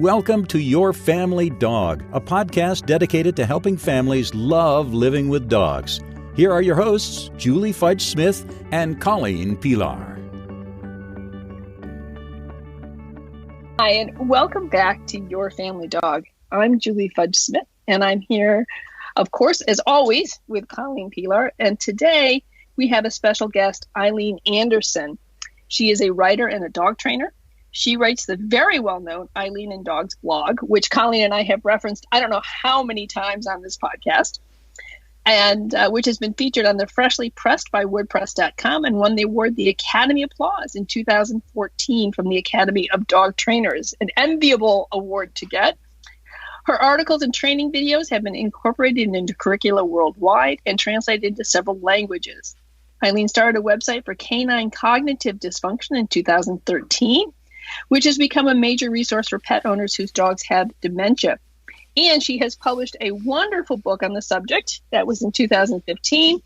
Welcome to Your Family Dog, a podcast dedicated to helping families love living with dogs. Here are your hosts, Julie Fudge Smith and Colleen Pilar. Hi, and welcome back to Your Family Dog. I'm Julie Fudge Smith, and I'm here, of course, as always, with Colleen Pilar. And today we have a special guest, Eileen Anderson. She is a writer and a dog trainer. She writes the very well-known Eileen and Dogs blog, which Colleen and I have referenced I don't know how many times on this podcast, and which has been featured on the Freshly Pressed by WordPress.com and won the award the Academy Applause in 2014 from the Academy of Dog Trainers, an enviable award to get. Her articles and training videos have been incorporated into curricula worldwide and translated into several languages. Eileen started a website for canine cognitive dysfunction in 2013, which has become a major resource for pet owners whose dogs have dementia. And she has published a wonderful book on the subject that was in 2015.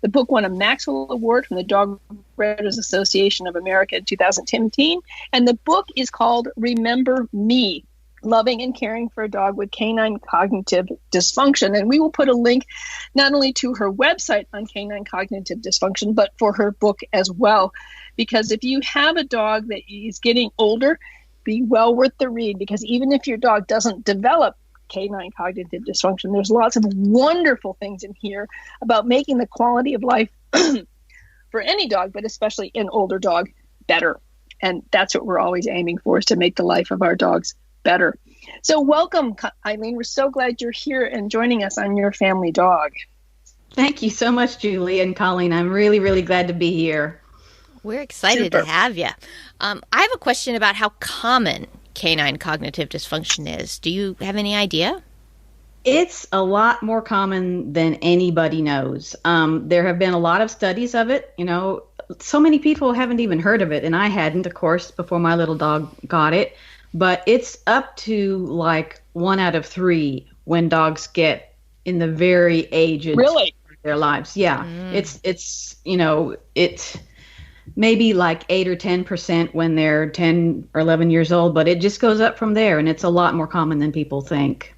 The book won a Maxwell Award from the Dog Breeders Association of America in 2017. And the book is called Remember Me, Loving and Caring for a Dog with Canine Cognitive Dysfunction. And we will put a link not only to her website on canine cognitive dysfunction, but for her book as well. Because if you have a dog that is getting older, be well worth the read. Because even if your dog doesn't develop canine cognitive dysfunction, there's lots of wonderful things in here about making the quality of life for any dog, but especially an older dog, better. And that's what we're always aiming for, is to make the life of our dogs better. So welcome, Eileen. We're so glad you're here and joining us on Your Family Dog. Thank you so much, Julie and Colleen. I'm really, really glad to be here. We're excited to have you. I have a question about how common canine cognitive dysfunction is. Do you have any idea? It's a lot more common than anybody knows. There have been a lot of studies of it. You know, so many people haven't even heard of it, and I hadn't, of course, before my little dog got it. But it's up to like 1 out of 3 when dogs get in the very aged really? Of their lives. Yeah, it's you know, it's maybe like 8 or 10% when they're 10 or 11 years old, but it just goes up from there, and it's a lot more common than people think.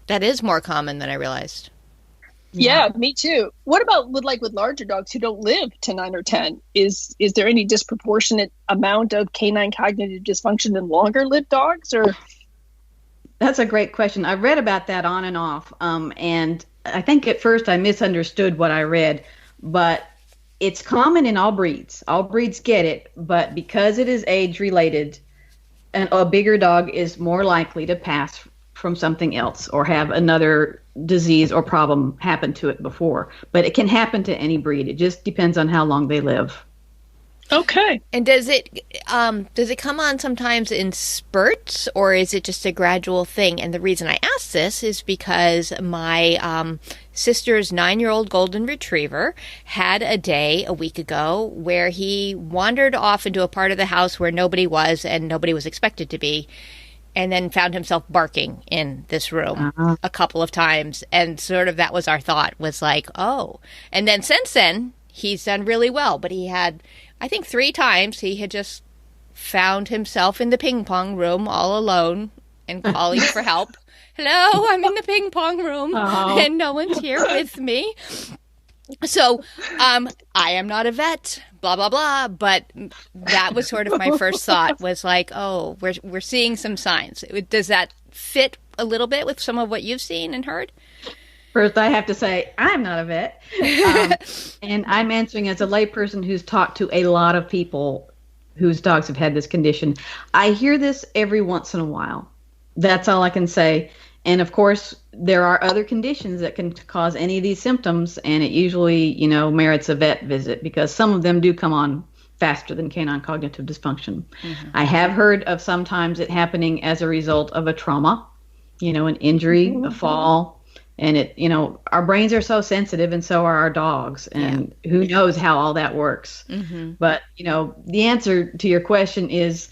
That is more common than I realized. Yeah, me too. What about with larger dogs who don't live to 9 or 10? Is there any disproportionate amount of canine cognitive dysfunction in longer lived dogs? Or that's a great question. I read about that on and off, and I think at first I misunderstood what I read, but it's common in all breeds. All breeds get it, but because it is age related, and a bigger dog is more likely to pass from something else or have another disease or problem happen to it before. But it can happen to any breed. It just depends on how long they live. Okay. And does it come on sometimes in spurts, or is it just a gradual thing? And the reason I ask this is because my sister's 9-year-old golden retriever had a day a week ago where he wandered off into a part of the house where nobody was and nobody was expected to be, and then found himself barking in this room a couple of times. And sort of that was our thought, was like, oh. And then since then, he's done really well. But he had, I think 3 times, he had just found himself in the ping pong room all alone and calling for help. Hello, I'm in the ping pong room and no one's here with me. So I am not a vet, blah, blah, blah. But that was sort of my first thought, was like, oh, we're seeing some signs. Does that fit a little bit with some of what you've seen and heard? First, I have to say, I'm not a vet. And I'm answering as a layperson who's talked to a lot of people whose dogs have had this condition. I hear this every once in a while. That's all I can say. And of course, there are other conditions that can cause any of these symptoms, and it usually, you know, merits a vet visit, because some of them do come on faster than canine cognitive dysfunction. Mm-hmm. I have heard of sometimes it happening as a result of a trauma, you know, an injury, a fall, and it, you know, our brains are so sensitive, and so are our dogs, and who knows how all that works. Mm-hmm. But, you know, the answer to your question is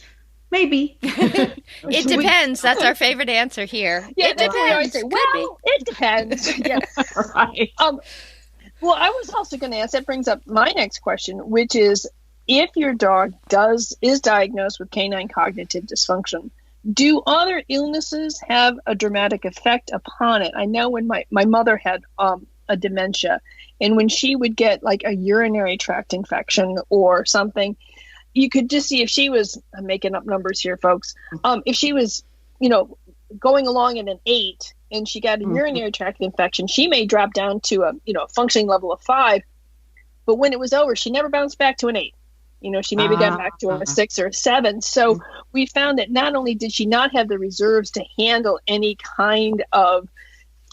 maybe. It depends. That's our favorite answer here. Yeah, it depends. It depends. Yeah. Right. Well, I was also going to ask, that brings up my next question, which is, if your dog is diagnosed with canine cognitive dysfunction, Do other illnesses have a dramatic effect upon it? I know when my mother had a dementia, and when she would get like a urinary tract infection or something, you could just see if she was, I'm making up numbers here, folks, if she was, going along at an 8 and she got a urinary tract infection, she may drop down to a functioning level of 5. But when it was over, she never bounced back to an 8. She maybe got back to a 6 or a 7. So we found that not only did she not have the reserves to handle any kind of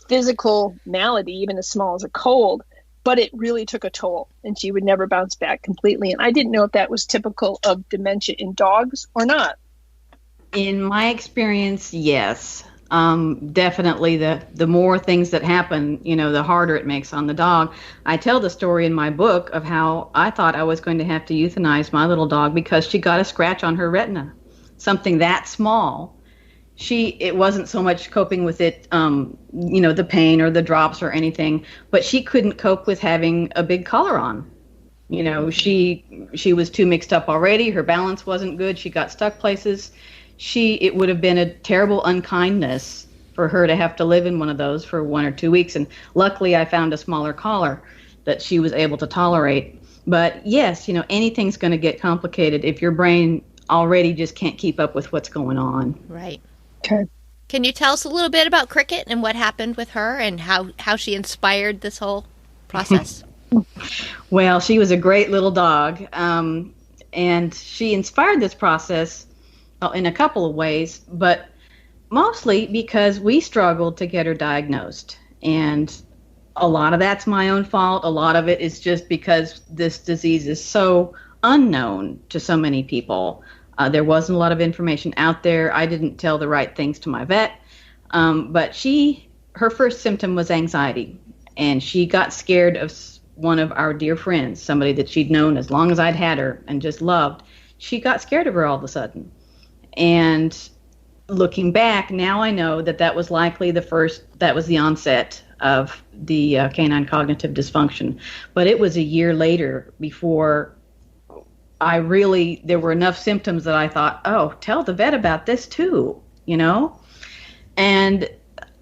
physical malady, even as small as a cold, but it really took a toll, and she would never bounce back completely. And I didn't know if that was typical of dementia in dogs or not. In my experience, yes. Definitely the more things that happen, the harder it makes on the dog. I tell the story in my book of how I thought I was going to have to euthanize my little dog because she got a scratch on her retina, something that small. It wasn't so much coping with it, the pain or the drops or anything, but she couldn't cope with having a big collar on. She was too mixed up already. Her balance wasn't good. She got stuck places. It would have been a terrible unkindness for her to have to live in one of those for 1 or 2 weeks. And luckily I found a smaller collar that she was able to tolerate. But yes, anything's going to get complicated if your brain already just can't keep up with what's going on. Right. Okay. Can you tell us a little bit about Cricket and what happened with her and how she inspired this whole process? Well, she was a great little dog. And she inspired this process in a couple of ways, but mostly because we struggled to get her diagnosed. And a lot of that's my own fault. A lot of it is just because this disease is so unknown to so many people. There wasn't a lot of information out there. I didn't tell the right things to my vet. But her first symptom was anxiety. And she got scared of one of our dear friends, somebody that she'd known as long as I'd had her and just loved. She got scared of her all of a sudden. And looking back, now I know that was likely that was the onset of the canine cognitive dysfunction. But it was a year later before there were enough symptoms that I thought, oh, tell the vet about this too, And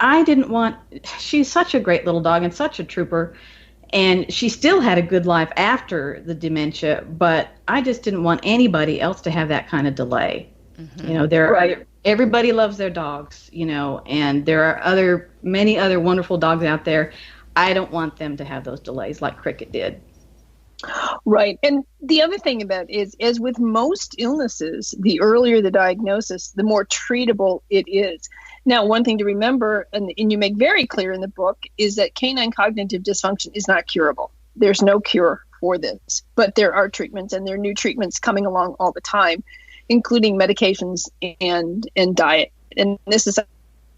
I didn't she's such a great little dog and such a trooper. And she still had a good life after the dementia, but I just didn't want anybody else to have that kind of delay. Mm-hmm. Everybody loves their dogs, and there are many other wonderful dogs out there. I don't want them to have those delays like Cricket did. Right. And the other thing about it is, as with most illnesses, the earlier the diagnosis, the more treatable it is. Now, one thing to remember, and you make very clear in the book, is that canine cognitive dysfunction is not curable. There's no cure for this, but there are treatments, and there are new treatments coming along all the time, including medications and diet. And this is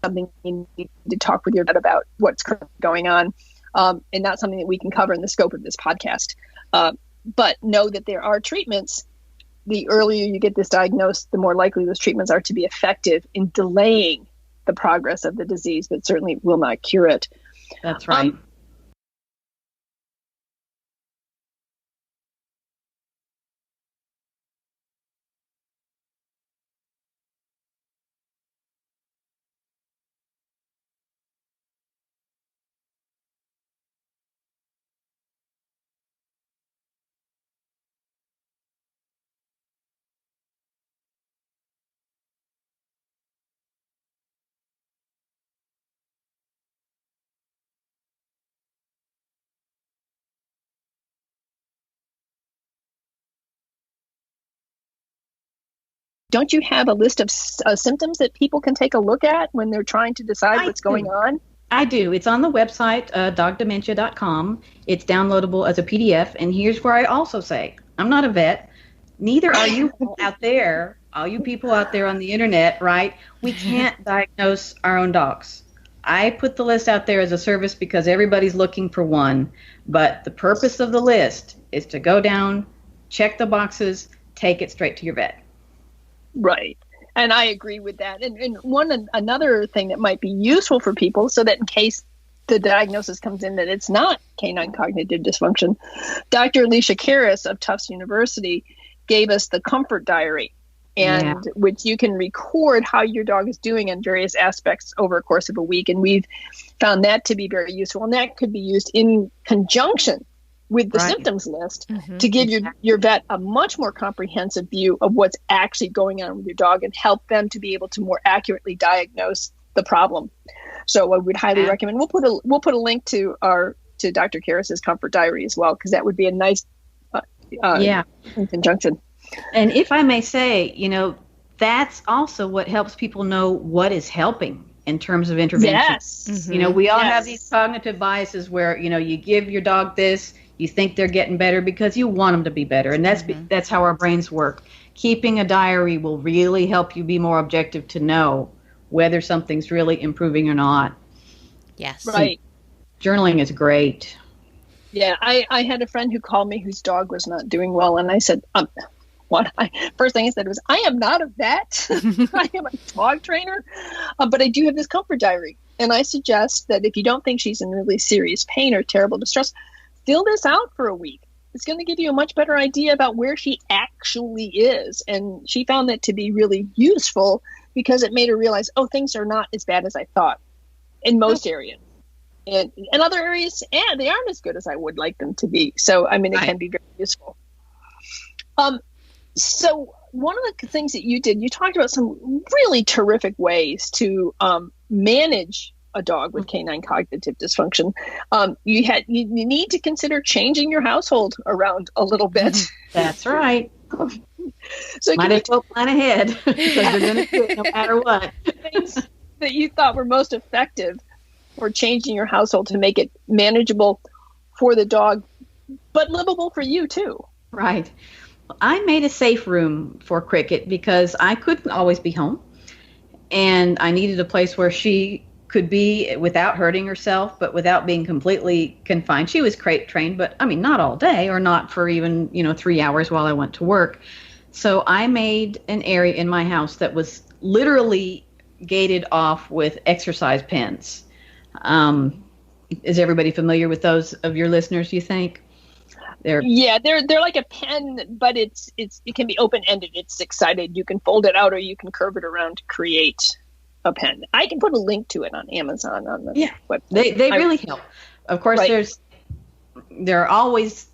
something you need to talk with your vet about what's currently going on, and not something that we can cover in the scope of this podcast. But know that there are treatments. The earlier you get this diagnosed, the more likely those treatments are to be effective in delaying the progress of the disease, but certainly will not cure it. That's right. Don't you have a list of symptoms that people can take a look at when they're trying to decide what's going on? I do. It's on the website, dogdementia.com. It's downloadable as a PDF. And here's where I also say, I'm not a vet. Neither are you out there, all you people out there on the internet, right? We can't diagnose our own dogs. I put the list out there as a service because everybody's looking for one. But the purpose of the list is to go down, check the boxes, take it straight to your vet. Right. And I agree with that. And another thing that might be useful for people, so that in case the diagnosis comes in that it's not canine cognitive dysfunction, Dr. Alicia Karras of Tufts University gave us the comfort diary. and which you can record how your dog is doing in various aspects over a course of a week. And we've found that to be very useful. And that could be used in conjunction with the symptoms list to give your vet a much more comprehensive view of what's actually going on with your dog and help them to be able to more accurately diagnose the problem. So I would highly recommend. We'll put a link to Dr. Karras's Comfort Diary as well, because that would be a nice in conjunction. And if I may say, that's also what helps people know what is helping in terms of intervention. Yes. We all have these cognitive biases where, you give your dog this, you think they're getting better because you want them to be better. And that's how our brains work. Keeping a diary will really help you be more objective to know whether something's really improving or not. Yes. Right. Journaling is great. Yeah. I had a friend who called me whose dog was not doing well. And I said, first thing I said was, I am not a vet. I am a dog trainer, but I do have this comfort diary. And I suggest that if you don't think she's in really serious pain or terrible distress, fill this out for a week. It's going to give you a much better idea about where she actually is. And she found that to be really useful because it made her realize, things are not as bad as I thought in most areas. And in other areas, they aren't as good as I would like them to be. So, it can be very useful. So one of the things that you did, you talked about some really terrific ways to manage a dog with canine cognitive dysfunction. You need to consider changing your household around a little bit. That's right. So might as well plan ahead because they're going to do it no matter what. Things that you thought were most effective for changing your household to make it manageable for the dog, but livable for you too. Right. I made a safe room for Cricket because I couldn't always be home, and I needed a place where she could be without hurting herself, but without being completely confined. She was crate trained, but not all day or not for even, 3 hours while I went to work. So I made an area in my house that was literally gated off with exercise pens. Is everybody familiar with those of your listeners, you think? They're like a pen, but it can be open-ended. It's six-sided. You can fold it out or you can curve it around to create a pen. I can put a link to it on Amazon on the website. They really help. Of course, there are always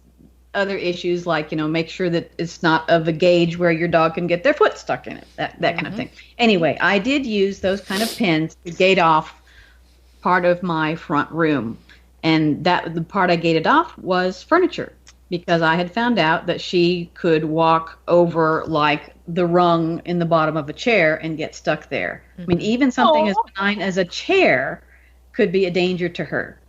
other issues like, make sure that it's not of a gauge where your dog can get their foot stuck in it, that kind of thing. Anyway, I did use those kind of pens to gate off part of my front room. And the part I gated off was furniture, because I had found out that she could walk over like the rung in the bottom of a chair and get stuck there. Even something as benign as a chair could be a danger to her.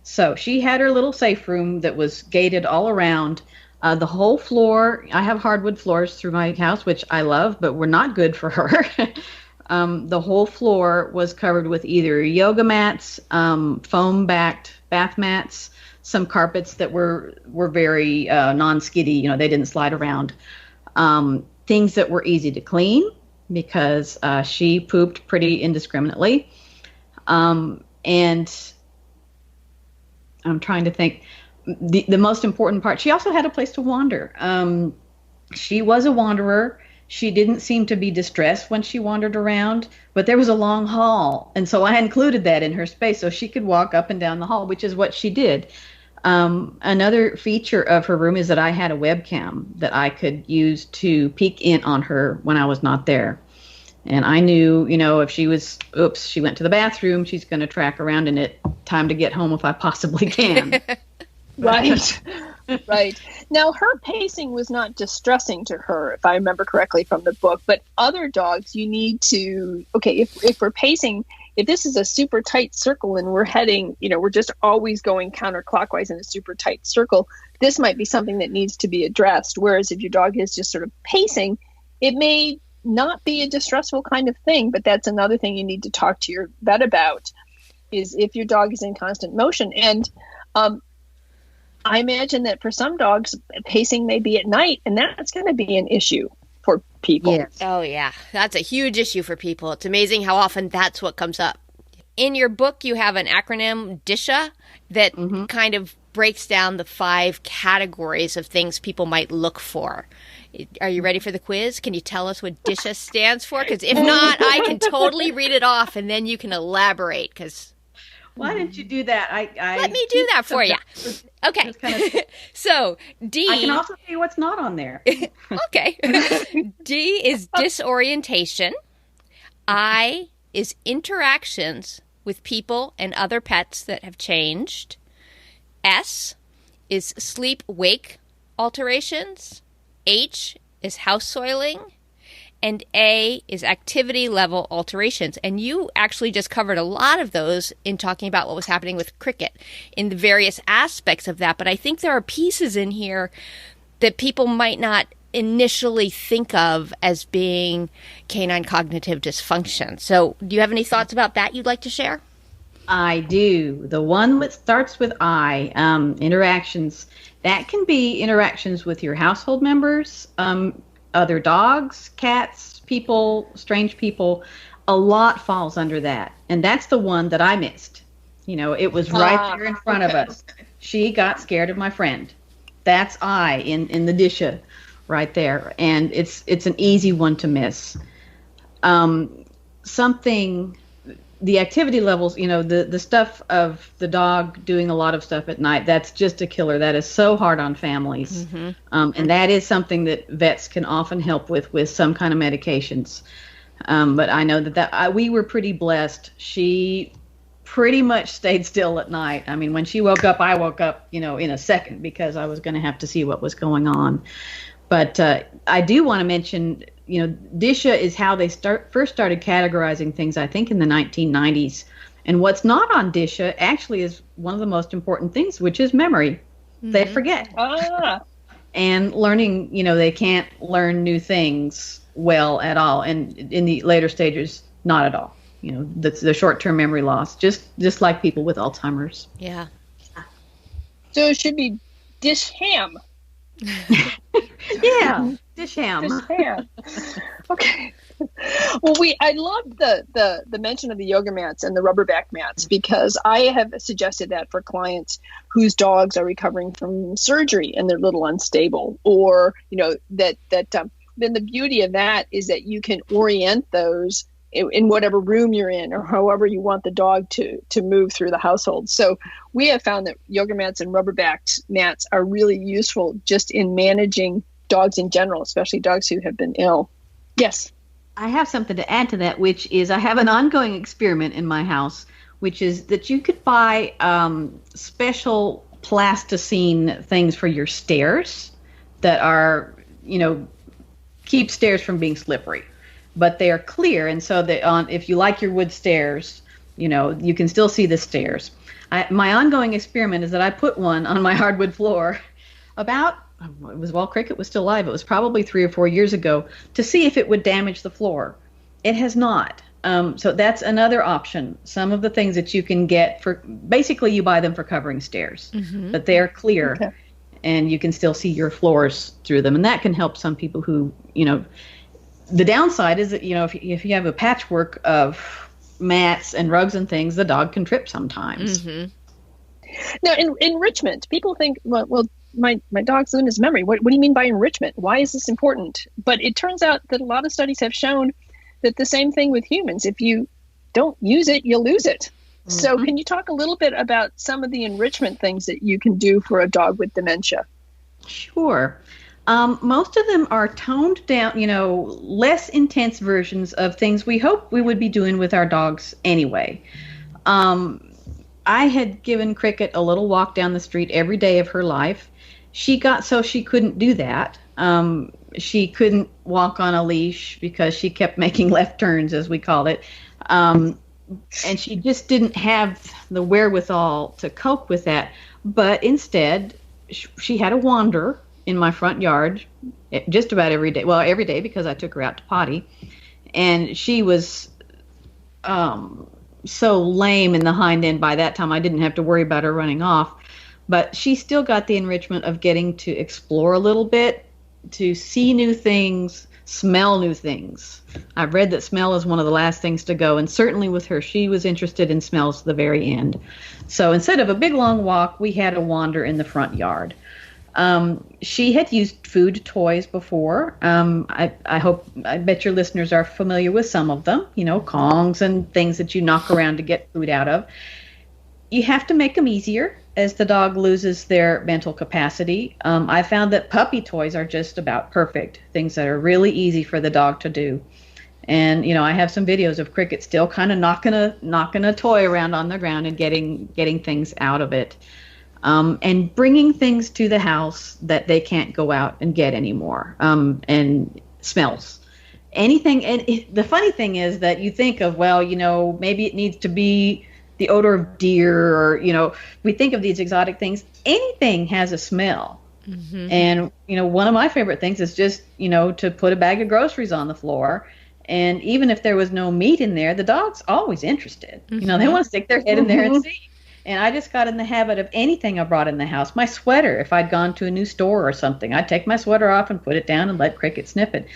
So she had her little safe room that was gated all around. The whole floor, I have hardwood floors through my house, which I love, but were not good for her. The whole floor was covered with either yoga mats, foam-backed bath mats, some carpets that were very non-skiddy, they didn't slide around. Things that were easy to clean because she pooped pretty indiscriminately. And I'm trying to think. The most important part, she also had a place to wander. She was a wanderer. She didn't seem to be distressed when she wandered around, but there was a long hall. And so I included that in her space so she could walk up and down the hall, which is what she did. Another feature of her room is that I had a webcam that I could use to peek in on her when I was not there. And I knew, if she went to the bathroom, she's going to track around in it. Time to get home if I possibly can. Right. Right. Now, her pacing was not distressing to her, if I remember correctly from the book. But other dogs, you need to, if we're pacing, if this is a super tight circle and we're heading, we're just always going counterclockwise in a super tight circle, this might be something that needs to be addressed. Whereas if your dog is just sort of pacing, it may not be a distressful kind of thing, but that's another thing you need to talk to your vet about, is if your dog is in constant motion. And I imagine that for some dogs, pacing may be at night, and that's going to be an issue for people. Yes. Oh, yeah. That's a huge issue for people. It's amazing how often that's what comes up. In your book, you have an acronym, DISHA, that kind of breaks down the 5 categories of things people might look for. Are you ready for the quiz? Can you tell us what DISHA stands for? Because if not, I can totally read it off, and then you can elaborate. Because why didn't you do that? Let me do that for you. Okay. So D. I can also tell you what's not on there. Okay. D is disorientation. I is interactions with people and other pets that have changed. S is sleep-wake alterations. H is house soiling. And A is activity level alterations. And you actually just covered a lot of those in talking about what was happening with Cricket in the various aspects of that. But I think there are pieces in here that people might not initially think of as being canine cognitive dysfunction. So do you have any thoughts about that you'd like to share? I do. The one that starts with I, interactions, that can be interactions with your household members, other dogs, cats, people, strange people. A lot falls under that. And that's the one that I missed. You know, it was right there in front of us. She got scared of my friend. That's I in the DISHA right there. And it's an easy one to miss. The activity levels, you know, the stuff of the dog doing a lot of stuff at night, that's just a killer. That is so hard on families. Mm-hmm. And that is something that vets can often help with some kind of medications. But I know that we were pretty blessed. She pretty much stayed still at night. I mean, when she woke up, I woke up, you know, in a second because I was going to have to see what was going on. But I do want to mention, you know, DISHA is how they first started categorizing things, I think, in the 1990s. And what's not on DISHA actually is one of the most important things, which is memory. Mm-hmm. They forget. And learning, you know, they can't learn new things well at all. And in the later stages, not at all. You know, the short-term memory loss, just like people with Alzheimer's. Yeah. So it should be DISHAM. Yeah, DISHAM. Okay. Well, I love the mention of the yoga mats and the rubber back mats, because I have suggested that for clients whose dogs are recovering from surgery and they're a little unstable, or, you know, that then the beauty of that is that you can orient those in whatever room you're in, or however you want the dog to move through the household. So we have found that yoga mats and rubber back mats are really useful just in managing dogs in general, especially dogs who have been ill. Yes. I have something to add to that, which is I have an ongoing experiment in my house, which is that you could buy special plasticine things for your stairs that are, you know, keep stairs from being slippery. But they are clear, and so if you like your wood stairs, you know, you can still see the stairs. My ongoing experiment is that I put one on my hardwood floor while Cricket was still alive. It was probably 3 or 4 years ago, to see if it would damage the floor. It has not. So that's another option. Some of the things that you can get basically you buy them for covering stairs, but they are clear. Okay. And you can still see your floors through them, and that can help some people who, you know. The downside is that, you know, if you have a patchwork of mats and rugs and things, the dog can trip sometimes. Mm-hmm. Now, enrichment, people think, well, my dog's losing his memory. What do you mean by enrichment? Why is this important? But it turns out that a lot of studies have shown that the same thing with humans. If you don't use it, you lose it. Mm-hmm. So can you talk a little bit about some of the enrichment things that you can do for a dog with dementia? Sure. Most of them are toned down, you know, less intense versions of things we hope we would be doing with our dogs anyway. I had given Cricket a little walk down the street every day of her life. She got so she couldn't do that. She couldn't walk on a leash because she kept making left turns, as we called it. And she just didn't have the wherewithal to cope with that. But instead, she had a wander in my front yard just about every day. Well, every day, because I took her out to potty. And she was so lame in the hind end by that time. I didn't have to worry about her running off. But she still got the enrichment of getting to explore a little bit, to see new things, smell new things. I've read that smell is one of the last things to go. And certainly with her, she was interested in smells to the very end. So instead of a big, long walk, we had a wander in the front yard. She had used food toys before. I bet your listeners are familiar with some of them, Kongs and things that you knock around to get food out of. You have to make them easier as the dog loses their mental capacity. I found that puppy toys are just about perfect, things that are really easy for the dog to do. And, I have some videos of Cricket still kind of knocking a toy around on the ground and getting things out of it. And bringing things to the house that they can't go out and get anymore. And smells. Anything. And the funny thing is that you think of, maybe it needs to be the odor of deer, or, we think of these exotic things. Anything has a smell. Mm-hmm. And, one of my favorite things is just, to put a bag of groceries on the floor. And even if there was no meat in there, the dog's always interested. Mm-hmm. They want to stick their head in there and see. And I just got in the habit of anything I brought in the house. My sweater, if I'd gone to a new store or something, I'd take my sweater off and put it down and let Cricket sniff it.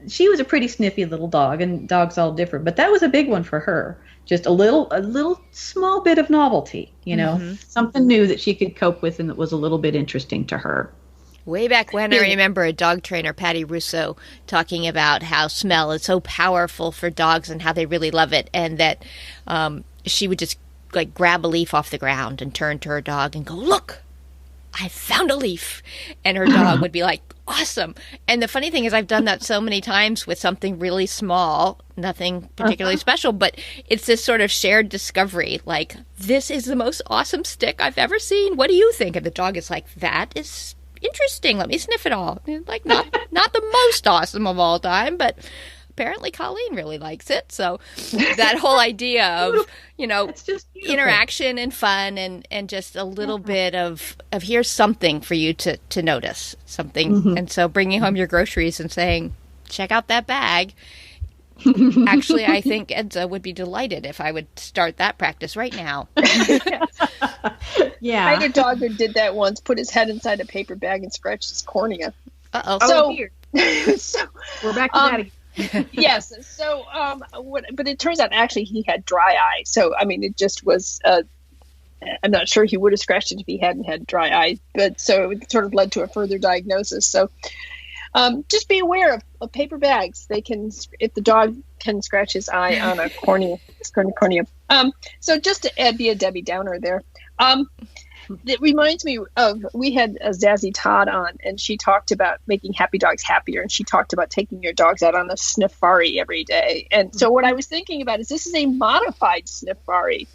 She was a pretty sniffy little dog, and dogs all different. But that was a big one for her. Just a little small bit of novelty, something new that she could cope with and that was a little bit interesting to her. Way back when, I remember a dog trainer, Patty Russo, talking about how smell is so powerful for dogs and how they really love it, and that she would just grab a leaf off the ground and turn to her dog and go, "Look, I found a leaf." And her dog would be like, "Awesome." And the funny thing is, I've done that so many times with something really small, nothing particularly special, but it's this sort of shared discovery. Like, this is the most awesome stick I've ever seen. What do you think? And the dog is like, "That is interesting. Let me sniff it all." Like, not the most awesome of all time, but apparently Colleen really likes it. So that whole idea of, it's just interaction and fun and just a little bit of here's something for you to notice something. Mm-hmm. And so bringing home your groceries and saying, "Check out that bag." Actually, I think Edza would be delighted if I would start that practice right now. Yeah. I had a dog who did that once, put his head inside a paper bag and scratched his cornea. Uh-oh. So we're back to that again. Yes. So, but it turns out actually he had dry eye. So, it just was, I'm not sure he would have scratched it if he hadn't had dry eye, but so it sort of led to a further diagnosis. So, just be aware of paper bags. They can, if the dog can scratch his eye on a cornea. So just to be a Debbie Downer there. It reminds me of, we had a Zazie Todd on, and she talked about making happy dogs happier, and she talked about taking your dogs out on a sniffari every day. And so what I was thinking about is this is a modified sniffari.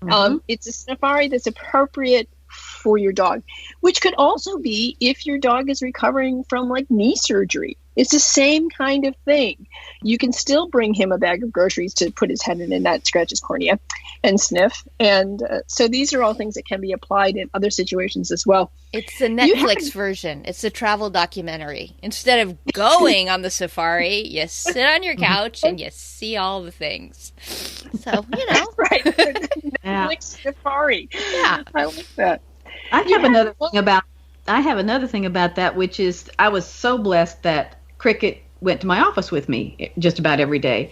Mm-hmm. It's a sniffari that's appropriate for your dog, which could also be if your dog is recovering from knee surgery. It's the same kind of thing. You can still bring him a bag of groceries to put his head in and not scratch his cornea and sniff. And so these are all things that can be applied in other situations as well. It's the Netflix version. It's the travel documentary. Instead of going on the safari, you sit on your couch and you see all the things. So, Right. Netflix safari. Yeah. I like that. I have another thing about that, which is I was so blessed that Cricket went to my office with me just about every day.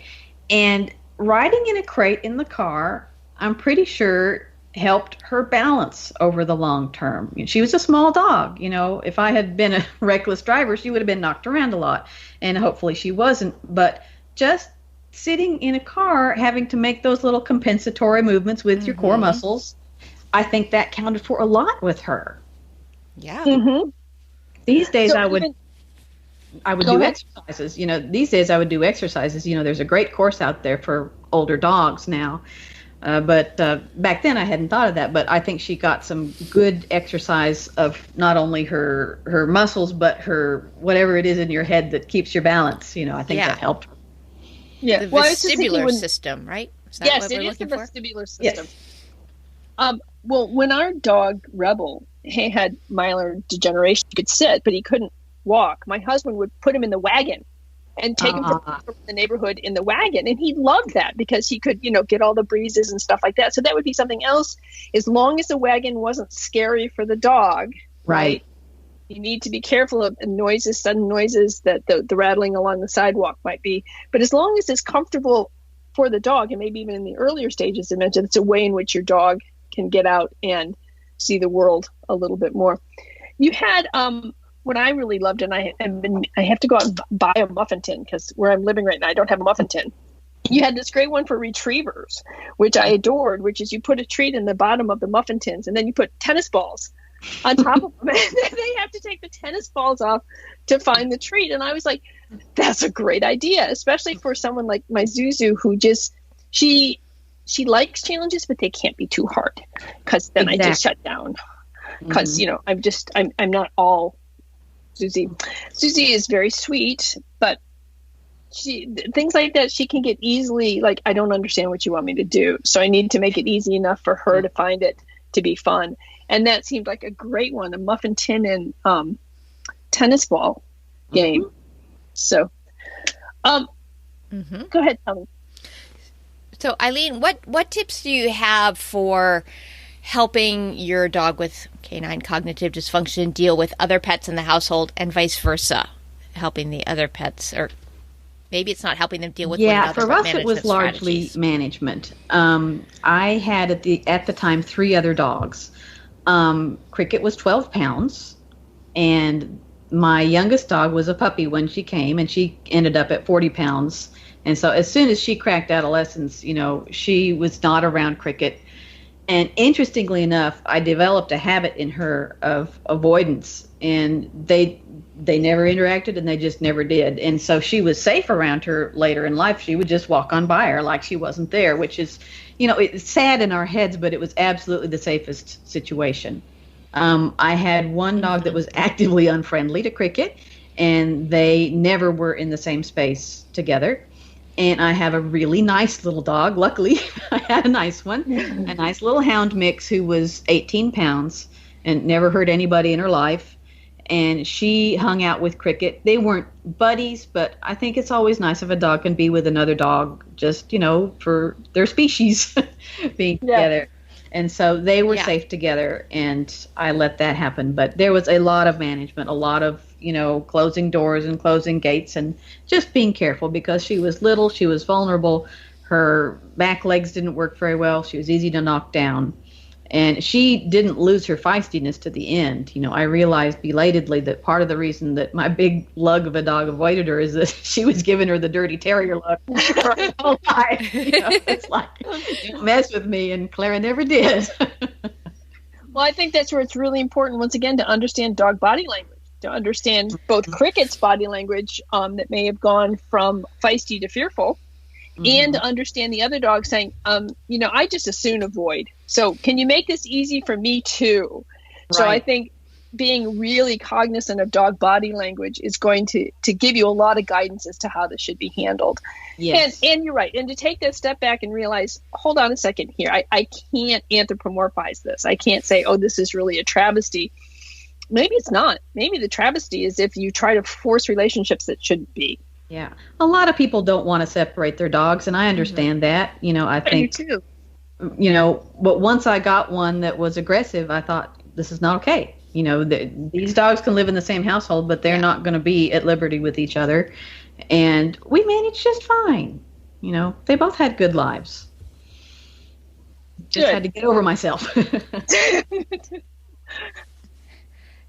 And riding in a crate in the car, I'm pretty sure, helped her balance over the long term. She was a small dog. If I had been a reckless driver, she would have been knocked around a lot. And hopefully she wasn't. But just sitting in a car, having to make those little compensatory movements with your core muscles, I think that counted for a lot with her. Yeah. Mm-hmm. These days I would do exercises. These days I would do exercises. There's a great course out there for older dogs now. But back then I hadn't thought of that. But I think she got some good exercise of not only her muscles, but her whatever it is in your head that keeps your balance. I think that helped her. Yeah. The vestibular system, right? Is that what we're looking for? Yes, it is the vestibular system. Yes. Well, when our dog Rebel, he had myelin degeneration. He could sit, but he couldn't walk. My husband would put him in the wagon and take him from the neighborhood in the wagon. And he loved that because he could, get all the breezes and stuff like that. So that would be something else. As long as the wagon wasn't scary for the dog. Right. You need to be careful of noises, sudden noises that the rattling along the sidewalk might be. But as long as it's comfortable for the dog, and maybe even in the earlier stages, dementia, it's a way in which your dog can get out and see the world a little bit more. You had what I really loved, and I have to go out and buy a muffin tin because where I'm living right now, I don't have a muffin tin. You had this great one for retrievers, which I adored, which is you put a treat in the bottom of the muffin tins, and then you put tennis balls on top of them. And they have to take the tennis balls off to find the treat. And I was like, that's a great idea, especially for someone like my Zuzu, who just, she likes challenges, but they can't be too hard because then I just shut down. Because, I'm not all Susie. Susie is very sweet, but things like that, she can get easily like, I don't understand what you want me to do. So I need to make it easy enough for her to find it to be fun. And that seemed like a great one, a muffin tin and tennis ball game. So, go ahead, tell me. So Eileen, what tips do you have for helping your dog with canine cognitive dysfunction deal with other pets in the household and vice versa? Helping the other pets, or maybe it's not helping them deal with one another. For us it was largely management. I had at the time 3 other dogs. Cricket was 12 pounds, and my youngest dog was a puppy when she came, and she ended up at 40 pounds. And so as soon as she cracked adolescence, she was not around Cricket. And interestingly enough, I developed a habit in her of avoidance, and they never interacted, and they just never did. And so she was safe around her later in life. She would just walk on by her like she wasn't there, which is, it's sad in our heads, but it was absolutely the safest situation. I had one dog that was actively unfriendly to Cricket, and they never were in the same space together. And I have a really nice little dog. Luckily, I had a nice one, a nice little hound mix who was 18 pounds and never hurt anybody in her life. And she hung out with Cricket. They weren't buddies, but I think it's always nice if a dog can be with another dog, just, for their species being together. And so they were safe together, and I let that happen. But there was a lot of management, a lot of, closing doors and closing gates and just being careful because she was little, she was vulnerable, her back legs didn't work very well, she was easy to knock down. And she didn't lose her feistiness to the end. I realized belatedly that part of the reason that my big lug of a dog avoided her is that she was giving her the dirty terrier look for her whole life. It's like, don't mess with me, and Clara never did. Well, I think that's where it's really important, once again, to understand dog body language, to understand both Cricket's body language that may have gone from feisty to fearful, and to understand the other dog saying, I just as soon avoid. So can you make this easy for me too? Right. So I think being really cognizant of dog body language is going to give you a lot of guidance as to how this should be handled. Yes. And you're right. And to take that step back and realize, hold on a second here. I can't anthropomorphize this. I can't say, oh, this is really a travesty. Maybe it's not. Maybe the travesty is if you try to force relationships that shouldn't be. Yeah. A lot of people don't want to separate their dogs, and I understand that. I think, I do too. But once I got one that was aggressive, I thought, this is not okay. These dogs can live in the same household, but they're not going to be at liberty with each other. And we managed just fine. They both had good lives. Just had to get over myself.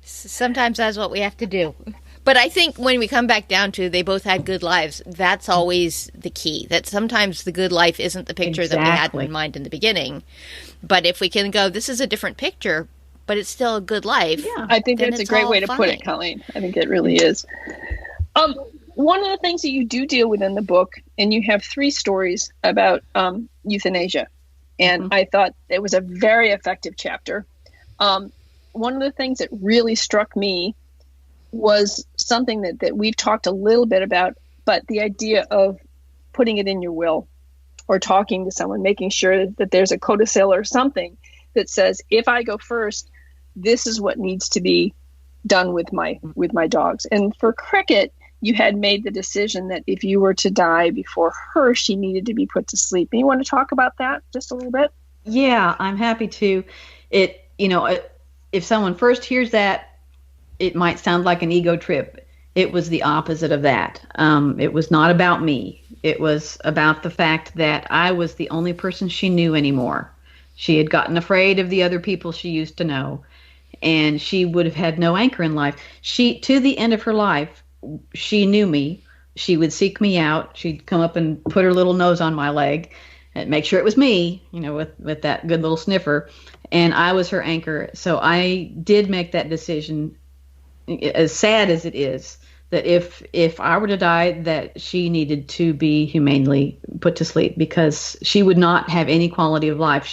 Sometimes that's what we have to do. But I think when we come back down to they both had good lives, that's always the key. That sometimes the good life isn't the picture that we had in mind in the beginning. But if we can go, this is a different picture, but it's still a good life. Yeah, I think that's a great way to put it, Colleen. I think it really is. One of the things that you do deal with in the book, and you have 3 stories about euthanasia. And I thought it was a very effective chapter. One of the things that really struck me was something that we've talked a little bit about, but the idea of putting it in your will or talking to someone, making sure that there's a codicil or something that says, if I go first, this is what needs to be done with my dogs. And for Cricket, you had made the decision that if you were to die before her, she needed to be put to sleep. And you want to talk about that just a little bit? Yeah, I'm happy to. If someone first hears that, it might sound like an ego trip. It was the opposite of that. It was not about me. It was about the fact that I was the only person she knew anymore. She had gotten afraid of the other people she used to know. and she would have had no anchor in life. To the end of her life, she knew me. She would seek me out. She'd come up and put her little nose on my leg and make sure it was me, with that good little sniffer. And I was her anchor. So I did make that decision, as sad as it is, that if I were to die, that she needed to be humanely put to sleep, because she would not have any quality of life.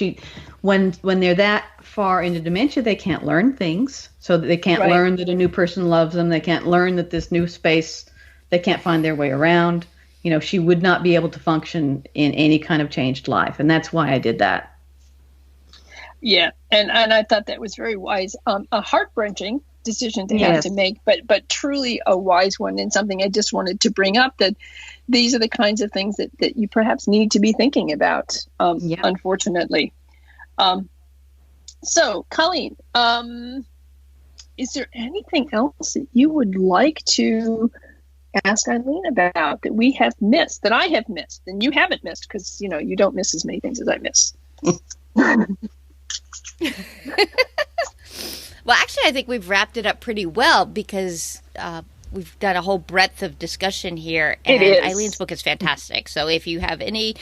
When they're that far into dementia, they can't learn things. So they can't learn that a new person loves them. They can't learn that this new space, they can't find their way around. She would not be able to function in any kind of changed life. And that's why I did that. Yeah. And I thought that was very wise. A heart-wrenching decision to have to make, but truly a wise one, and something I just wanted to bring up, that these are the kinds of things that you perhaps need to be thinking about, unfortunately. So, Colleen, is there anything else that you would like to ask Eileen about that we have missed, that I have missed, and you haven't missed, because, you don't miss as many things as I miss? Well, actually, I think we've wrapped it up pretty well, because we've done a whole breadth of discussion here. And Eileen's book is fantastic. So if you have any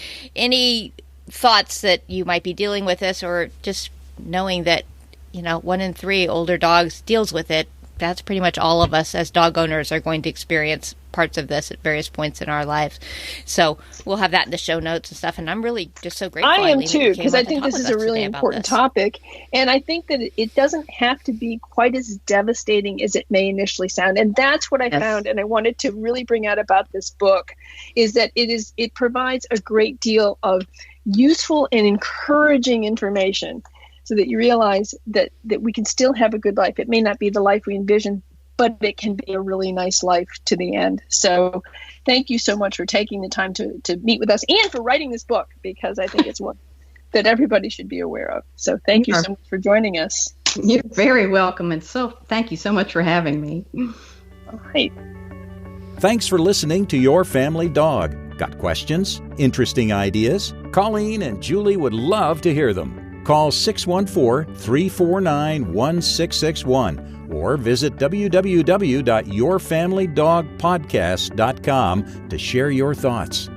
thoughts that you might be dealing with this, or just knowing that, 1 in 3 older dogs deals with it, that's pretty much all of us as dog owners are going to experience parts of this at various points in our lives. So we'll have that in the show notes and stuff. And I'm really just so grateful. I am too, because I think this is a really important topic. And I think that it doesn't have to be quite as devastating as it may initially sound. And that's what I found. And I wanted to really bring out about this book, is that it provides a great deal of useful and encouraging information, so that you realize that we can still have a good life. It may not be the life we envision, but it can be a really nice life to the end. So thank you so much for taking the time to meet with us, and for writing this book, because I think it's one that everybody should be aware of. So thank you so much for joining us. You're very welcome. And so thank you so much for having me. All right. Thanks for listening to Your Family Dog. Got questions? Interesting ideas? Colleen and Julie would love to hear them. Call 614-349-1661 or visit www.yourfamilydogpodcast.com to share your thoughts.